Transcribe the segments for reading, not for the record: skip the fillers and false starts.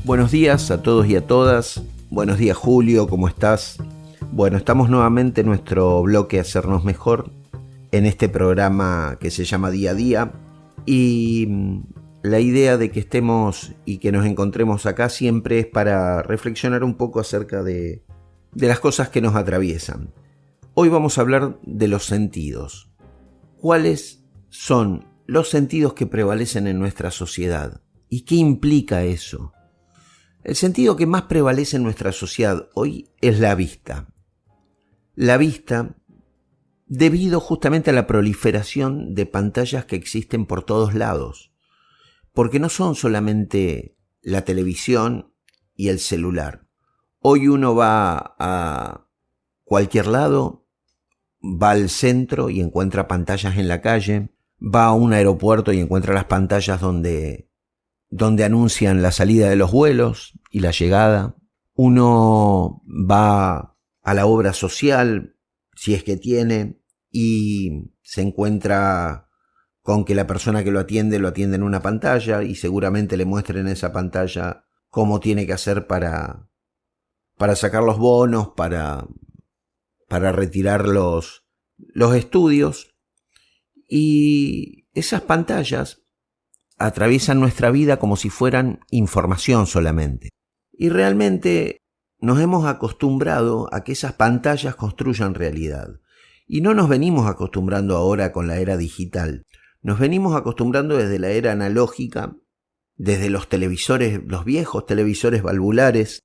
Buenos días a todos y a todas. Buenos días, Julio, ¿cómo estás? Bueno, estamos nuevamente en nuestro bloque Hacernos Mejor, en este programa que se llama Día a Día, y la idea de que estemos y que nos encontremos acá siempre es para reflexionar un poco acerca de las cosas que nos atraviesan. Hoy vamos a hablar de los sentidos. ¿Cuáles son los sentidos que prevalecen en nuestra sociedad? ¿Y qué implica eso? El sentido que más prevalece en nuestra sociedad hoy es la vista. La vista, debido justamente a la proliferación de pantallas que existen por todos lados, porque no son solamente la televisión y el celular. Hoy uno va a cualquier lado, va al centro y encuentra pantallas en la calle, va a un aeropuerto y encuentra las pantallas donde anuncian la salida de los vuelos y la llegada. Uno va a la obra social, si es que tiene, y se encuentra con que la persona que lo atiende en una pantalla y seguramente le muestre en esa pantalla cómo tiene que hacer para sacar los bonos, para retirar los estudios. Y esas pantallas atraviesan nuestra vida como si fueran información solamente. Y realmente nos hemos acostumbrado a que esas pantallas construyan realidad. Y no nos venimos acostumbrando ahora con la era digital. Nos venimos acostumbrando desde la era analógica, desde los televisores, los viejos televisores valvulares,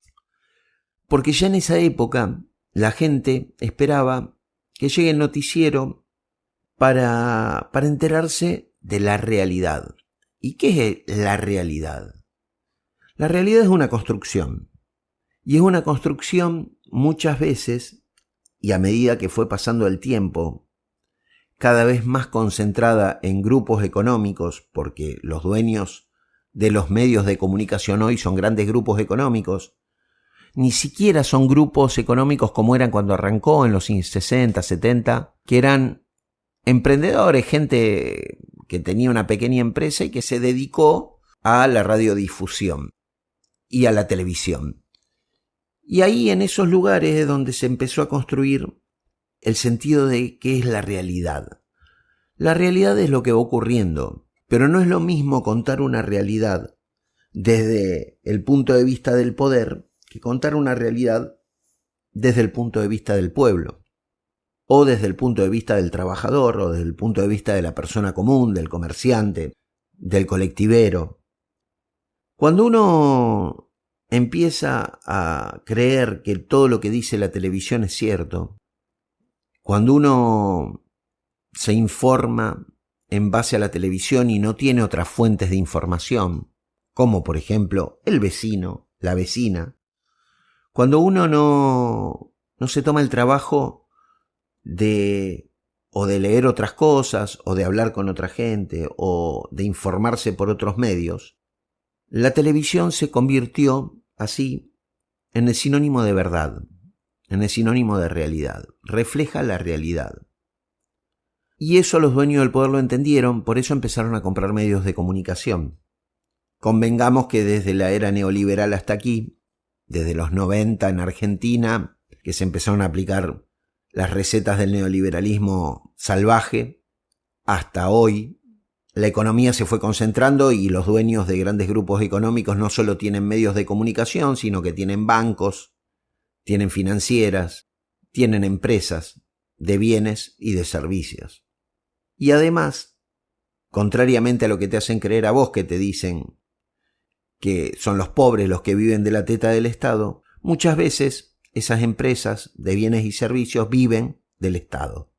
porque ya en esa época la gente esperaba que llegue el noticiero para enterarse de la realidad. ¿Y qué es la realidad? La realidad es una construcción. Y es una construcción muchas veces, y a medida que fue pasando el tiempo, cada vez más concentrada en grupos económicos, porque los dueños de los medios de comunicación hoy son grandes grupos económicos. Ni siquiera son grupos económicos como eran cuando arrancó en los 60, 70, que eran emprendedores, gente que tenía una pequeña empresa y que se dedicó a la radiodifusión y a la televisión. Y ahí en esos lugares es donde se empezó a construir el sentido de qué es la realidad. La realidad es lo que va ocurriendo, pero no es lo mismo contar una realidad desde el punto de vista del poder que contar una realidad desde el punto de vista del pueblo, o desde el punto de vista del trabajador, o desde el punto de vista de la persona común, del comerciante, del colectivero. Cuando uno empieza a creer que todo lo que dice la televisión es cierto, cuando uno se informa en base a la televisión y no tiene otras fuentes de información, como por ejemplo el vecino, la vecina, cuando uno no se toma el trabajo de leer otras cosas, o de hablar con otra gente, o de informarse por otros medios, la televisión se convirtió así en el sinónimo de verdad, en el sinónimo de realidad. Refleja la realidad. Y eso los dueños del poder lo entendieron, por eso empezaron a comprar medios de comunicación. Convengamos que desde la era neoliberal hasta aquí, desde los 90 en Argentina, que se empezaron a aplicar las recetas del neoliberalismo salvaje, hasta hoy, la economía se fue concentrando y los dueños de grandes grupos económicos no solo tienen medios de comunicación, sino que tienen bancos, tienen financieras, tienen empresas de bienes y de servicios. Y además, contrariamente a lo que te hacen creer a vos, que te dicen que son los pobres los que viven de la teta del Estado, muchas veces esas empresas de bienes y servicios viven del Estado.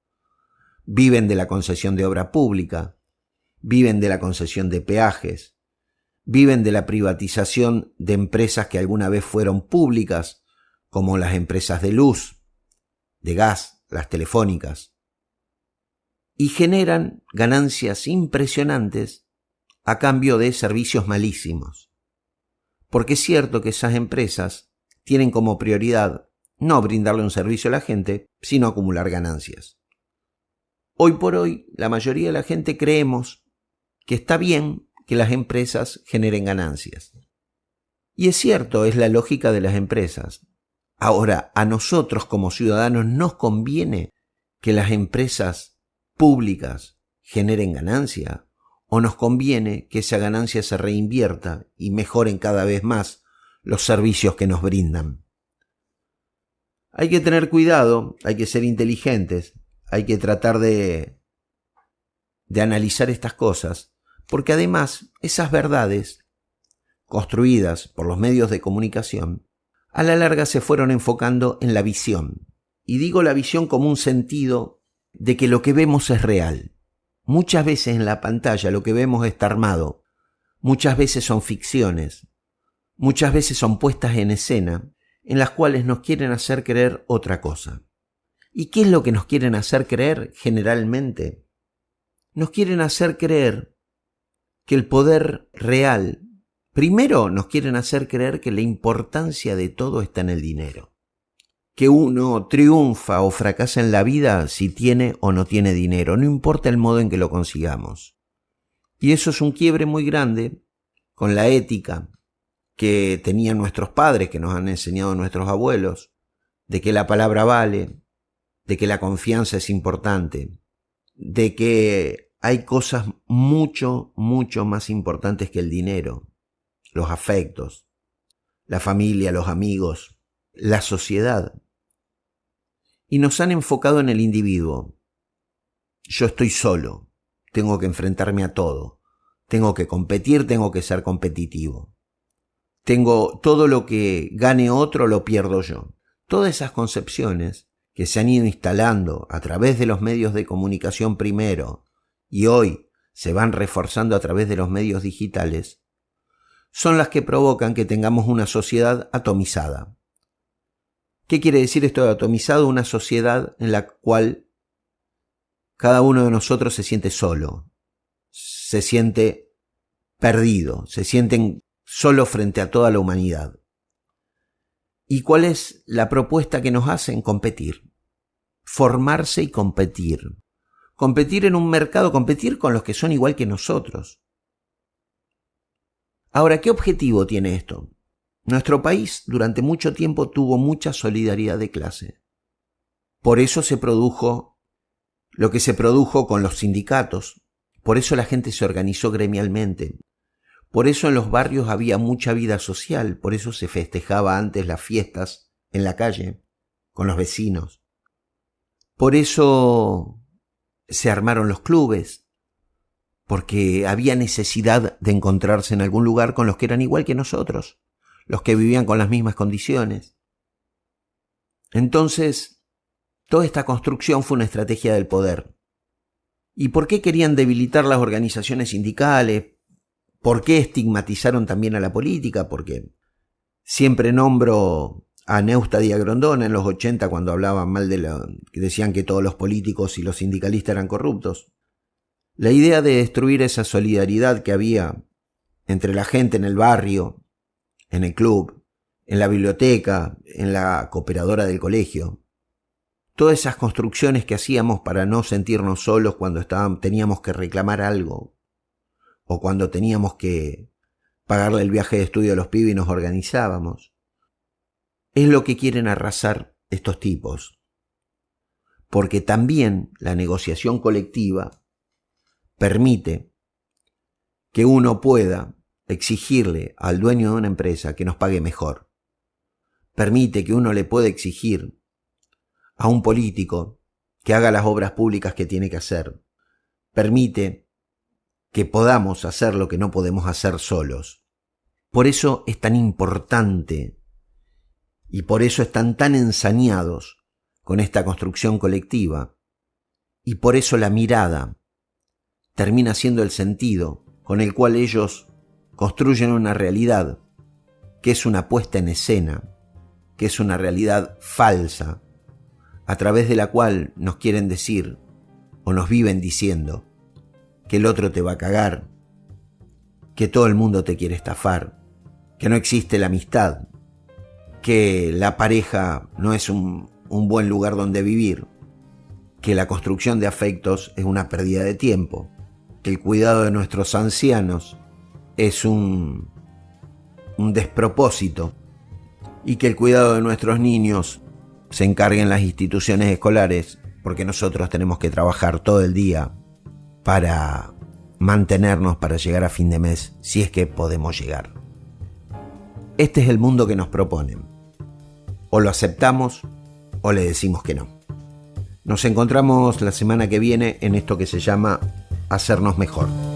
Viven de la concesión de obra pública, viven de la concesión de peajes, viven de la privatización de empresas que alguna vez fueron públicas, como las empresas de luz, de gas, las telefónicas, y generan ganancias impresionantes a cambio de servicios malísimos. Porque es cierto que esas empresas tienen como prioridad no brindarle un servicio a la gente, sino acumular ganancias. Hoy por hoy, la mayoría de la gente creemos que está bien que las empresas generen ganancias. Y es cierto, es la lógica de las empresas. Ahora, a nosotros como ciudadanos nos conviene que las empresas públicas generen ganancia, o nos conviene que esa ganancia se reinvierta y mejoren cada vez más los servicios que nos brindan. Hay que tener cuidado, hay que ser inteligentes, hay que tratar de analizar estas cosas, porque además esas verdades construidas por los medios de comunicación, a la larga se fueron enfocando en la visión. Y digo la visión como un sentido de que lo que vemos es real. Muchas veces en la pantalla lo que vemos está armado, muchas veces son ficciones, muchas veces son puestas en escena en las cuales nos quieren hacer creer otra cosa. ¿Y qué es lo que nos quieren hacer creer generalmente? Nos quieren hacer creer que el poder real, primero nos quieren hacer creer que la importancia de todo está en el dinero. Que uno triunfa o fracasa en la vida si tiene o no tiene dinero, no importa el modo en que lo consigamos. Y eso es un quiebre muy grande con la ética que tenían nuestros padres, que nos han enseñado nuestros abuelos, de que la palabra vale, de que la confianza es importante, de que hay cosas mucho, mucho más importantes que el dinero, los afectos, la familia, los amigos, la sociedad. Y nos han enfocado en el individuo. Yo estoy solo, tengo que enfrentarme a todo, tengo que competir, tengo que ser competitivo. Tengo todo lo que gane otro lo pierdo yo. Todas esas concepciones que se han ido instalando a través de los medios de comunicación primero y hoy se van reforzando a través de los medios digitales, son las que provocan que tengamos una sociedad atomizada. ¿Qué quiere decir esto de atomizado? Una sociedad en la cual cada uno de nosotros se siente solo, se siente perdido, se sienten solo frente a toda la humanidad. ¿Y cuál es la propuesta que nos hacen? Competir. Formarse y competir. Competir en un mercado, competir con los que son igual que nosotros. Ahora, ¿qué objetivo tiene esto? Nuestro país durante mucho tiempo tuvo mucha solidaridad de clase. Por eso se produjo lo que se produjo con los sindicatos. Por eso la gente se organizó gremialmente. Por eso en los barrios había mucha vida social. Por eso se festejaba antes las fiestas en la calle con los vecinos. Por eso se armaron los clubes. Porque había necesidad de encontrarse en algún lugar con los que eran igual que nosotros, los que vivían con las mismas condiciones. Entonces, toda esta construcción fue una estrategia del poder. ¿Y por qué querían debilitar las organizaciones sindicales? ¿Por qué estigmatizaron también a la política? Porque siempre nombro a Neustadt y a Grondona en los 80 cuando hablaban mal que decían que todos los políticos y los sindicalistas eran corruptos. La idea de destruir esa solidaridad que había entre la gente en el barrio, en el club, en la biblioteca, en la cooperadora del colegio. Todas esas construcciones que hacíamos para no sentirnos solos cuando teníamos que reclamar algo o cuando teníamos que pagarle el viaje de estudio a los pibes y nos organizábamos. Es lo que quieren arrasar estos tipos. Porque también la negociación colectiva permite que uno pueda exigirle al dueño de una empresa que nos pague mejor. Permite que uno le pueda exigir a un político que haga las obras públicas que tiene que hacer. Permite que podamos hacer lo que no podemos hacer solos. Por eso es tan importante y por eso están tan ensañados con esta construcción colectiva y por eso la mirada termina siendo el sentido con el cual ellos construyen una realidad que es una puesta en escena, que es una realidad falsa, a través de la cual nos quieren decir o nos viven diciendo que el otro te va a cagar, que todo el mundo te quiere estafar, que no existe la amistad, que la pareja no es un buen lugar donde vivir, que la construcción de afectos es una pérdida de tiempo, que el cuidado de nuestros ancianos es un un despropósito y que el cuidado de nuestros niños se encarguen las instituciones escolares, porque nosotros tenemos que trabajar todo el día para mantenernos, para llegar a fin de mes, si es que podemos llegar. Este es el mundo que nos proponen. O lo aceptamos o le decimos que no. Nos encontramos la semana que viene en esto que se llama Hacernos Mejor.